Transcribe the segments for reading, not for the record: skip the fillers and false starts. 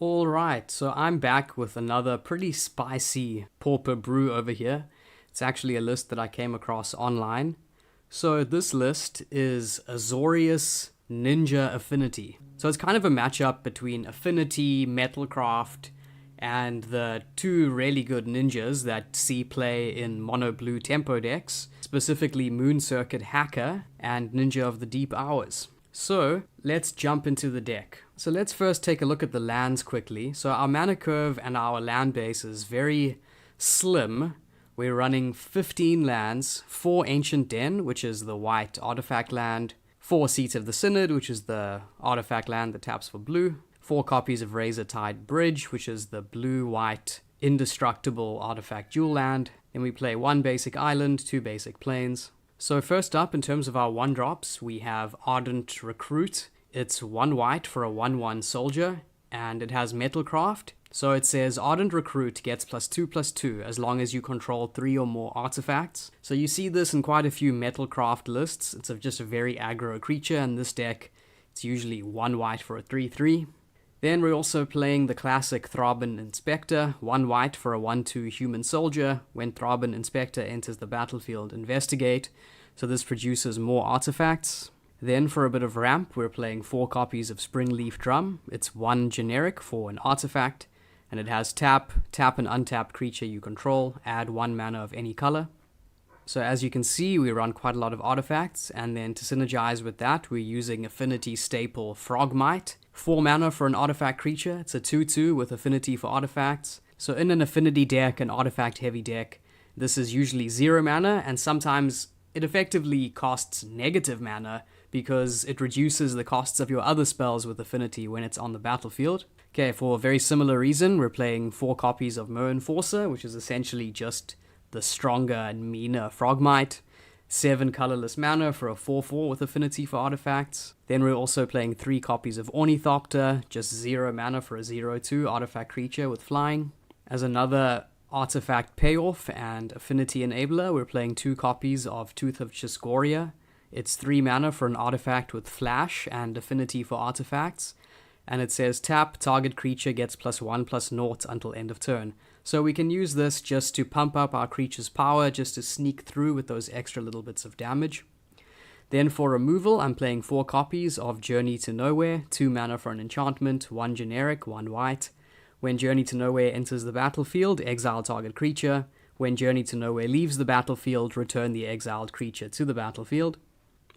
Alright, so I'm back with another pretty spicy Pauper brew over here. It's actually a list that I came across online. So this list is Azorius Ninja Affinity. So it's kind of a matchup between Affinity, Metalcraft, and the two really good ninjas that see play in mono blue tempo decks, specifically Moon Circuit Hacker and Ninja of the Deep Hours. So let's jump into the deck. So let's first take a look at the lands quickly. So our mana curve and our land base is very slim. We're running 15 lands, 4 Ancient Den, which is the white artifact land, 4 Seat of the Synod, which is the artifact land that taps for blue, 4 copies of Razortide Bridge, which is the blue-white indestructible artifact dual land. Then we play 1 basic island, 2 basic plains. So first up, in terms of our 1-drops, we have Ardent Recruit. It's 1 white for a 1/1 soldier, and it has Metalcraft. So it says Ardent Recruit gets +2/+2 as long as you control 3 or more artifacts. So you see this in quite a few Metalcraft lists. It's just a very aggro creature. In this deck, it's usually 1 white for a 3/3. Then we're also playing the classic Thraben Inspector, 1 white for a 1/2 human soldier. When Thraben Inspector enters the battlefield, investigate. So this produces more artifacts. Then for a bit of ramp, we're playing 4 copies of Springleaf Drum. It's 1 generic for an artifact, and it has tap an untapped creature you control, add 1 mana of any color. So as you can see, we run quite a lot of artifacts, and then to synergize with that, we're using Affinity staple Frogmite. 4 mana for an artifact creature. It's a 2/2 with Affinity for artifacts. So in an Affinity deck, an artifact heavy deck, this is usually 0 mana, and sometimes it effectively costs negative mana because it reduces the costs of your other spells with Affinity when it's on the battlefield. Okay, for a very similar reason, we're playing 4 copies of Myr Enforcer, which is essentially just the stronger and meaner Frogmite. 7 colorless mana for a 4/4 with Affinity for artifacts. Then we're also playing 3 copies of Ornithopter, just 0 mana for a 0/2 artifact creature with flying. As another artifact payoff and Affinity enabler, we're playing 2 copies of Tooth of Chiss-Goria. It's 3 mana for an artifact with flash and Affinity for artifacts. And it says tap, target creature gets +1/+0 until end of turn. So we can use this just to pump up our creature's power, just to sneak through with those extra little bits of damage. Then for removal, I'm playing 4 copies of Journey to Nowhere, 2 mana for an enchantment, 1 generic, 1 white. When Journey to Nowhere enters the battlefield, exile target creature. When Journey to Nowhere leaves the battlefield, return the exiled creature to the battlefield.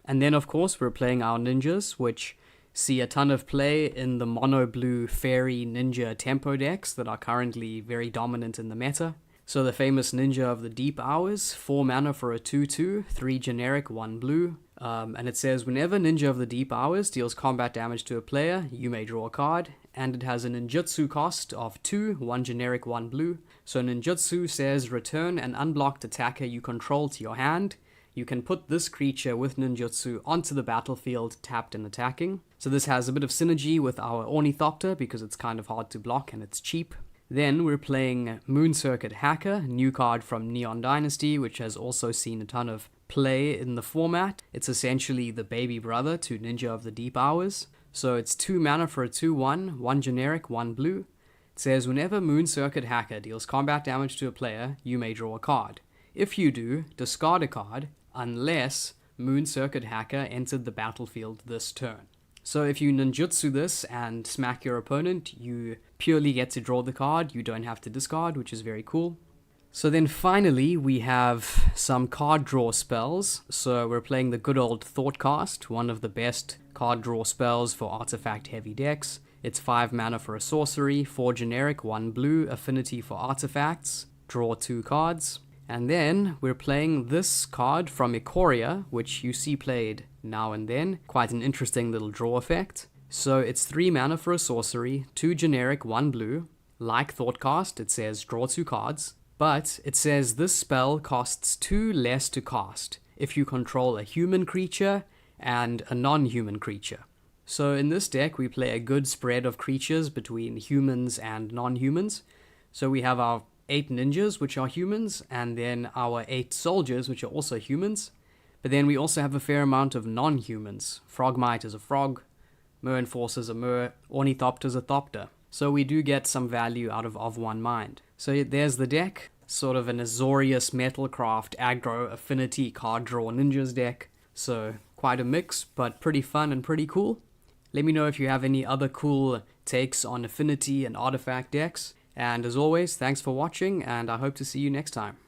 And then of course we're playing our ninjas, which see a ton of play in the mono blue fairy ninja tempo decks that are currently very dominant in the meta. So the famous Ninja of the Deep Hours, 4 mana for a 2/2, 3 generic, 1 blue. And it says whenever Ninja of the Deep Hours deals combat damage to a player, you may draw a card. And it has a ninjutsu cost of 2, 1 generic, 1 blue. So ninjutsu says return an unblocked attacker you control to your hand. You can put this creature with ninjutsu onto the battlefield, tapped and attacking. So this has a bit of synergy with our Ornithopter because it's kind of hard to block and it's cheap. Then we're playing Moon Circuit Hacker, new card from Neon Dynasty, which has also seen a ton of play in the format. It's essentially the baby brother to Ninja of the Deep Hours. So it's 2 mana for a 2/1, 1 generic, 1 blue. It says whenever Moon Circuit Hacker deals combat damage to a player, you may draw a card. If you do, discard a card, unless Moon Circuit Hacker entered the battlefield this turn. So if you ninjutsu this and smack your opponent, you purely get to draw the card, you don't have to discard, which is very cool. So then finally, we have some card draw spells. So we're playing the good old Thoughtcast, one of the best card draw spells for artifact heavy decks. It's 5 mana for a sorcery, 4 generic, 1 blue, Affinity for artifacts, draw 2 cards. And then we're playing this card from Chiss-Goria, which you see played now and then. Quite an interesting little draw effect. So it's 3 mana for a sorcery, 2 generic, 1 blue. Like Thoughtcast, it says draw 2 cards. But it says this spell costs 2 less to cast if you control a human creature and a non-human creature. So in this deck, we play a good spread of creatures between humans and non-humans. So we have our 8 ninjas, which are humans, and then our 8 soldiers, which are also humans. But then we also have a fair amount of non-humans. Frogmite is a frog, Myr Enforcer is a Myr, Ornithopter is a Thopter. So we do get some value out of One Mind. So there's the deck, sort of an Azorius Metalcraft aggro affinity card draw ninjas deck. So quite a mix, but pretty fun and pretty cool. Let me know if you have any other cool takes on affinity and artifact decks. And as always, thanks for watching, and I hope to see you next time.